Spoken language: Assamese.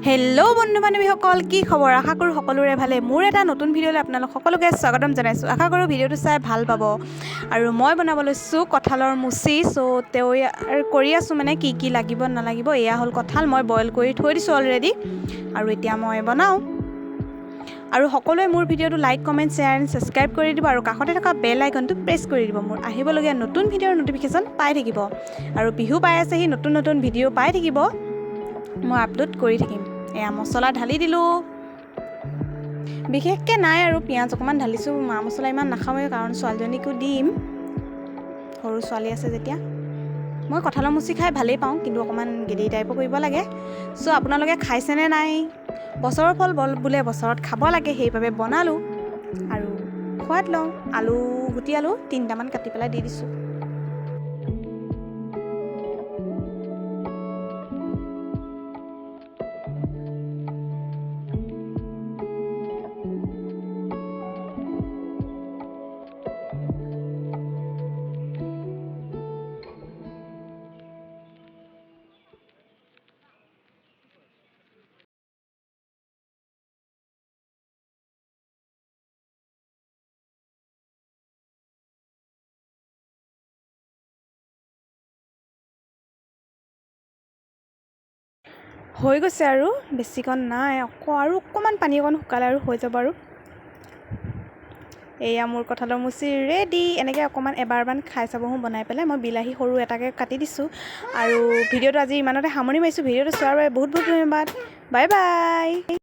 হেল্ল' বন্ধু বান্ধৱীসকল, কি খবৰ? আশা কৰোঁ সকলোৰে ভালে। মোৰ এটা নতুন ভিডিঅ'লৈ আপোনালোক সকলোকে স্বাগতম জনাইছোঁ। আশা কৰোঁ ভিডিঅ'টো চাই ভাল পাব। আৰু মই বনাব লৈছোঁ কঁঠালৰ মুচি। তৈয়াৰ কৰি আছোঁ, মানে কি কি লাগিব নালাগিব। এয়া হ'ল কঁঠাল, মই বইল কৰি থৈ দিছোঁ অলৰেডি, আৰু এতিয়া মই বনাওঁ। আৰু সকলোৱে মোৰ ভিডিঅ'টো like, comment, share and subscribe কৰি দিব, আৰু কাষতে থকা বেল আইকনটো প্ৰেছ কৰি দিব। মোৰ আহিবলগীয়া নতুন ভিডিঅ'ৰ ন'টিফিকেশ্যন পাই থাকিব। আৰু বিহু পাই আছেহি, নতুন নতুন ভিডিঅ' পাই থাকিব, মই আপলোড কৰি থাকিম। এয়া মছলা ঢালি দিলোঁ, বিশেষকৈ নাই আৰু পিঁয়াজ অকণমান ঢালিছোঁ। মা মছলা ইমান নাখাওঁৱেই, কাৰণ ছোৱালীজনীকো দিম, সৰু ছোৱালী আছে যেতিয়া। মই কঁঠালৰ মুচি খাই ভালেই পাওঁ, কিন্তু অকণমান গেলি টাইপো কৰিব লাগে। আপোনালোকে খাইছেনে নাই? বছৰৰ ফল বোলে বছৰত খাব লাগে, সেইবাবে বনালোঁ আৰু সোৱাদ লওঁ। গুটি আলু 3টামান কাটি পেলাই দি দিছোঁ। হৈ গৈছে আৰু বেছিকণ নাই, আৰু অকণমান পানী অকণ শুকালে আৰু হৈ যাব। আৰু এয়া মোৰ কঁঠালৰ মুচি ৰেডি। এনেকৈ অকণমান এবাৰমান খাই চাবহোঁ বনাই পেলাই। মই বিলাহী সৰু এটাকৈ কাটি দিছোঁ। আৰু ভিডিঅ'টো আজি ইমানতে সামৰণি মাৰিছোঁ। ভিডিঅ'টো চোৱাৰ বাবে বহুত বহুত ধন্যবাদ। Bye bye.